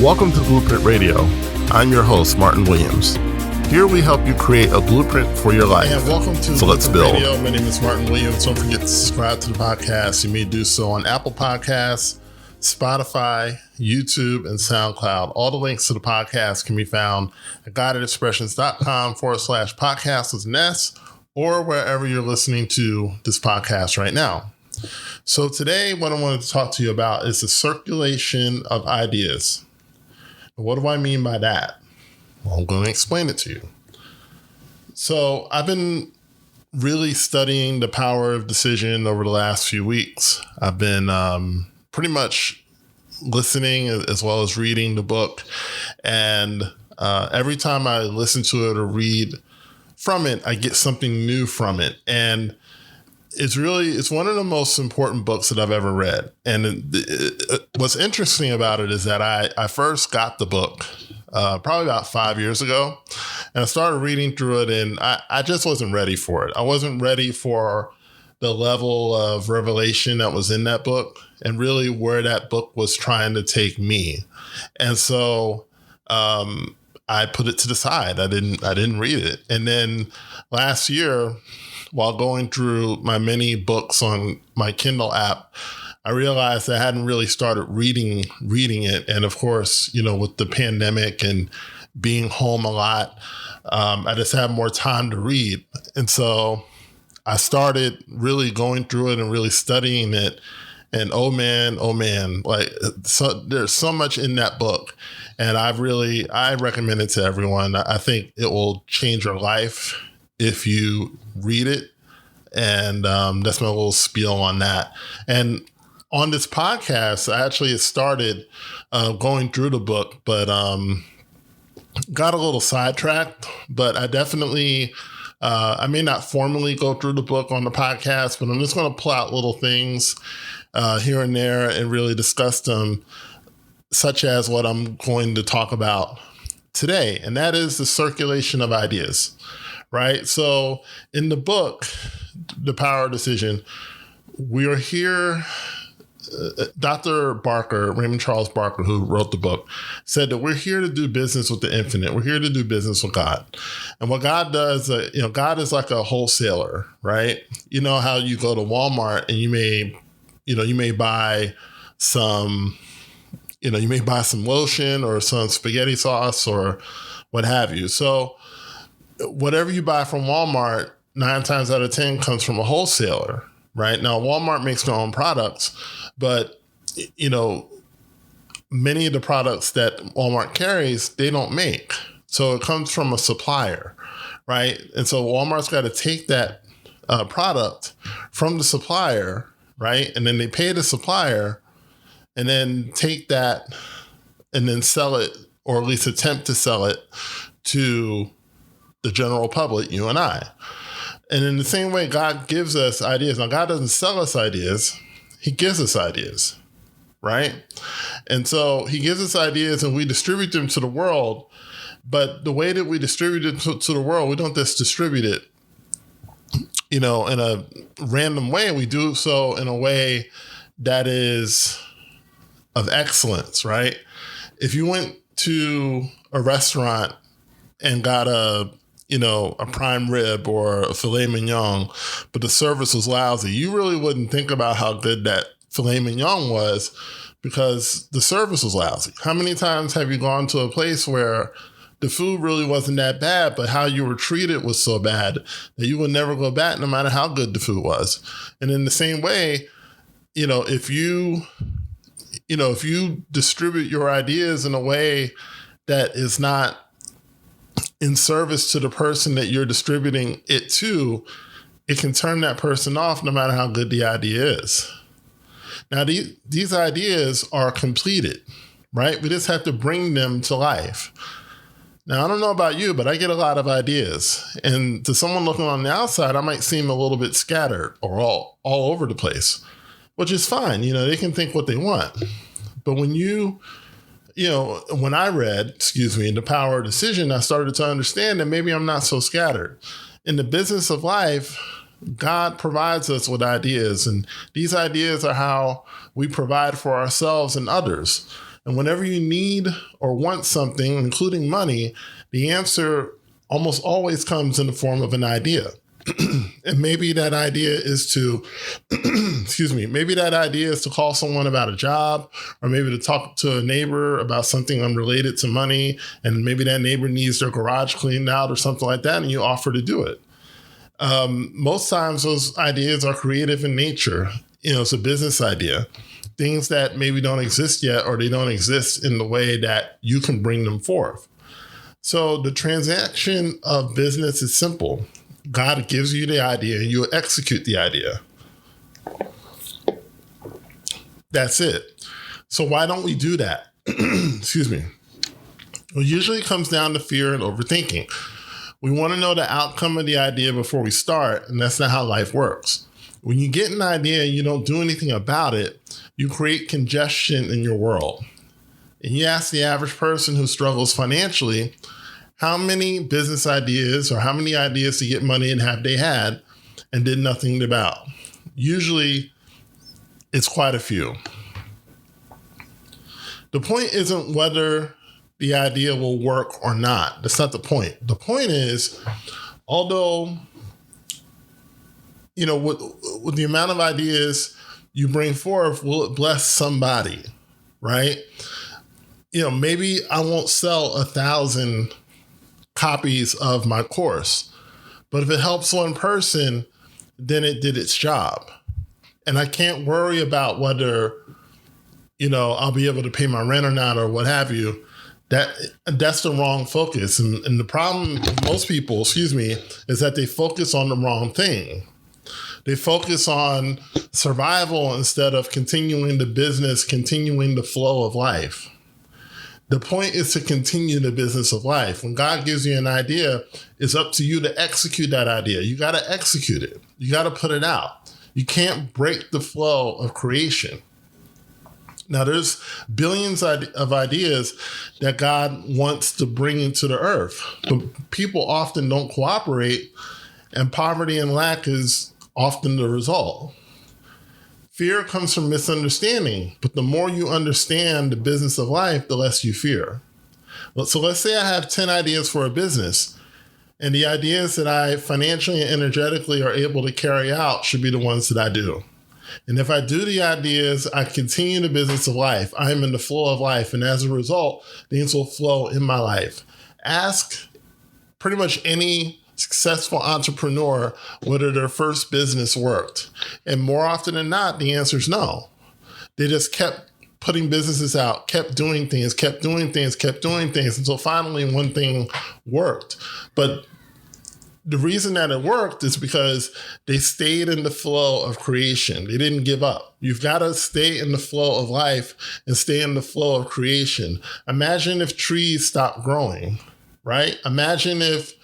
Welcome to Blueprint Radio. I'm your host, Martin Williams. Here we help you create a blueprint for your life. And welcome to So let's build. Radio. My name is Martin Williams. Don't forget to subscribe to the podcast. You may do so on Apple Podcasts, Spotify, YouTube, and SoundCloud. All the links to the podcast can be found at guidedexpressions.com/podcast with an S, or wherever you're listening to this podcast right now. So today, what I wanted to talk to you about is the circulation of ideas. What do I mean by that? Well, I'm going to explain it to you. So I've been really studying the power of decision over the last few weeks. I've been pretty much listening as well as reading the book. And every time I listen to it or read from it, I get something new from it. And it's one of the most important books that I've ever read. And what's interesting about it is that I first got the book probably about 5 years ago, and I started reading through it, and I just wasn't ready for it. I wasn't ready for the level of revelation that was in that book and really where that book was trying to take me. And so I put it to the side. I didn't read it. And then last year, while going through my many books on my Kindle app, I realized I hadn't really started reading it. And of course, with the pandemic and being home a lot, I just had more time to read. And so I started really going through it and really studying it. And oh man, there's so much in that book. And I recommend it to everyone. I think it will change your life if you read it. And that's my little spiel on that. And on this podcast, I actually started going through the book, but got a little sidetracked. But I definitely, I may not formally go through the book on the podcast, but I'm just going to pull out little things here and there and really discuss them, such as what I'm going to talk about today. And that is the circulation of ideas. Right. So in the book, The Power of Decision, we are here. Dr. Barker, Raymond Charles Barker, who wrote the book, said that we're here to do business with the infinite. We're here to do business with God. And what God does, God is like a wholesaler, right? You know how you go to Walmart and you may buy some, you may buy some lotion or some spaghetti sauce or what have you. So whatever you buy from Walmart, 9 times out of 10 comes from a wholesaler, right? Now, Walmart makes their own products, but, many of the products that Walmart carries, they don't make. So it comes from a supplier, right? And so Walmart's got to take that product from the supplier, right? And then they pay the supplier and then take that and then sell it, or at least attempt to sell it to the general public, you and I. And in the same way, God gives us ideas. Now, God doesn't sell us ideas. He gives us ideas, right? And so he gives us ideas and we distribute them to the world. But the way that we distribute it to the world, we don't just distribute it, in a random way. We do so in a way that is of excellence, right? If you went to a restaurant and got a prime rib or a filet mignon, but the service was lousy, you really wouldn't think about how good that filet mignon was because the service was lousy. How many times have you gone to a place where the food really wasn't that bad, but how you were treated was so bad that you would never go back no matter how good the food was? And in the same way, if you distribute your ideas in a way that is not in service to the person that you're distributing it to, it can turn that person off no matter how good the idea is. Now, these ideas are completed, right? We just have to bring them to life. Now, I don't know about you, but I get a lot of ideas. And to someone looking on the outside, I might seem a little bit scattered or all over the place, which is fine. They can think what they want. But when when I read, The Power of Decision, I started to understand that maybe I'm not so scattered. In the business of life, God provides us with ideas, and these ideas are how we provide for ourselves and others. And whenever you need or want something, including money, the answer almost always comes in the form of an idea. And maybe that idea is to, maybe that idea is to call someone about a job, or maybe to talk to a neighbor about something unrelated to money. And maybe that neighbor needs their garage cleaned out or something like that, and you offer to do it. Most times those ideas are creative in nature. It's a business idea, things that maybe don't exist yet, or they don't exist in the way that you can bring them forth. So the transaction of business is simple. God gives you the idea, and you execute the idea. That's it. So why don't we do that? Excuse me. Well, usually it comes down to fear and overthinking. We want to know the outcome of the idea before we start, and that's not how life works. When you get an idea and you don't do anything about it, you create congestion in your world. And you ask the average person who struggles financially, how many business ideas or how many ideas to get money and have they had and did nothing about? Usually it's quite a few. The point isn't whether the idea will work or not. That's not the point. The point is, although, with the amount of ideas you bring forth, will it bless somebody, right? Maybe I won't sell 1,000 copies of my course, but if it helps one person, then it did its job. And I can't worry about whether, I'll be able to pay my rent or not, or what have you. That's the wrong focus. And the problem with most people, is that they focus on the wrong thing. They focus on survival instead of continuing the business, continuing the flow of life. The point is to continue the business of life. When God gives you an idea, it's up to you to execute that idea. You got to execute it. You got to put it out. You can't break the flow of creation. Now, there's billions of ideas that God wants to bring into the earth, but people often don't cooperate, and poverty and lack is often the result. Fear comes from misunderstanding, but the more you understand the business of life, the less you fear. So let's say I have 10 ideas for a business, and the ideas that I financially and energetically are able to carry out should be the ones that I do. And if I do the ideas, I continue the business of life. I'm in the flow of life, and as a result, things will flow in my life. Ask pretty much any successful entrepreneur whether their first business worked. And more often than not, the answer is no. They just kept putting businesses out, kept doing things until finally one thing worked. But the reason that it worked is because they stayed in the flow of creation. They didn't give up. You've got to stay in the flow of life and stay in the flow of creation. Imagine if trees stopped growing, right? Imagine if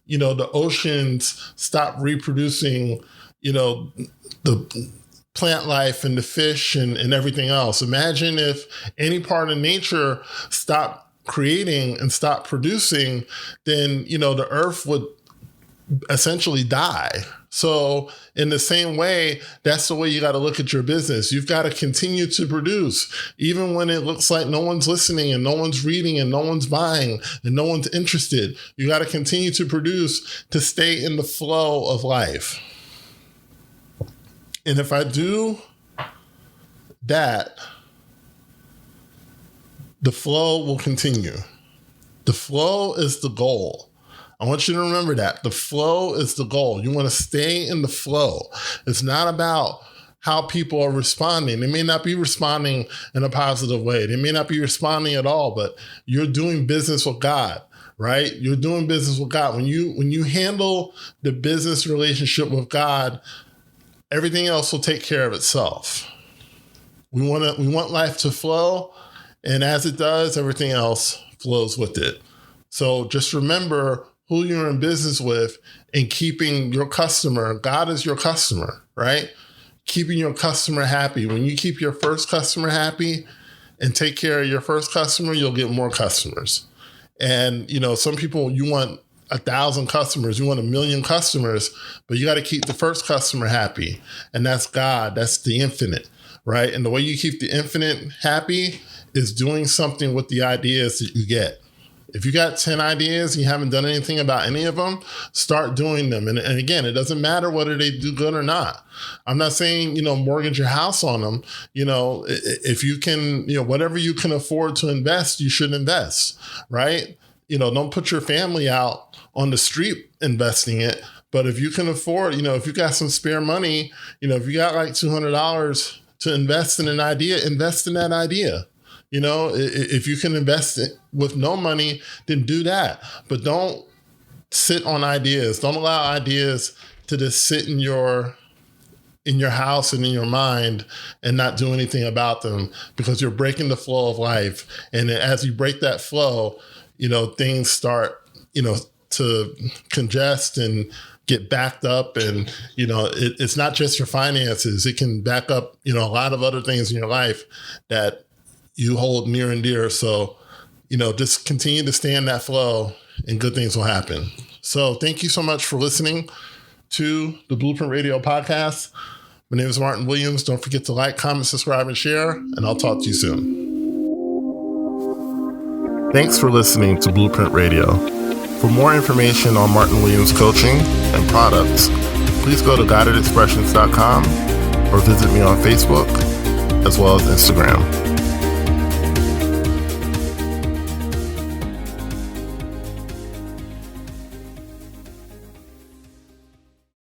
the oceans stop reproducing, the plant life and the fish and everything else. Imagine if any part of nature stopped creating and stopped producing, then, the earth would essentially die. So in the same way, that's the way you got to look at your business. You've got to continue to produce, even when it looks like no one's listening and no one's reading and no one's buying and no one's interested. You got to continue to produce to stay in the flow of life. And if I do that, the flow will continue. The flow is the goal. I want you to remember that. The flow is the goal. You want to stay in the flow. It's not about how people are responding. They may not be responding in a positive way. They may not be responding at all, but you're doing business with God, right? You're doing business with God. When you handle the business relationship with God, everything else will take care of itself. We want life to flow, and as it does, everything else flows with it. So just remember who you're in business with and keeping your customer. God is your customer, right? Keeping your customer happy. When you keep your first customer happy and take care of your first customer, you'll get more customers. And, some people, you want 1,000 customers, you want 1 million customers, but you got to keep the first customer happy. And that's God. That's the infinite, right? And the way you keep the infinite happy is doing something with the ideas that you get. If you got 10 ideas and you haven't done anything about any of them, start doing them. And again, it doesn't matter whether they do good or not. I'm not saying, mortgage your house on them. If you can, whatever you can afford to invest, you should invest, right? Don't put your family out on the street investing it. But if you can afford, if you got some spare money, if you got like $200 to invest in an idea, invest in that idea. If you can invest it with no money, then do that. But don't sit on ideas. Don't allow ideas to just sit in your house and in your mind and not do anything about them, because you're breaking the flow of life. And as you break that flow, things start, to congest and get backed up. And, it's not just your finances. It can back up, a lot of other things in your life that you hold near and dear. So, just continue to stay in that flow and good things will happen. So thank you so much for listening to the Blueprint Radio podcast. My name is Martin Williams. Don't forget to like, comment, subscribe, and share, and I'll talk to you soon. Thanks for listening to Blueprint Radio. For more information on Martin Williams coaching and products, please go to guidedexpressions.com or visit me on Facebook as well as Instagram.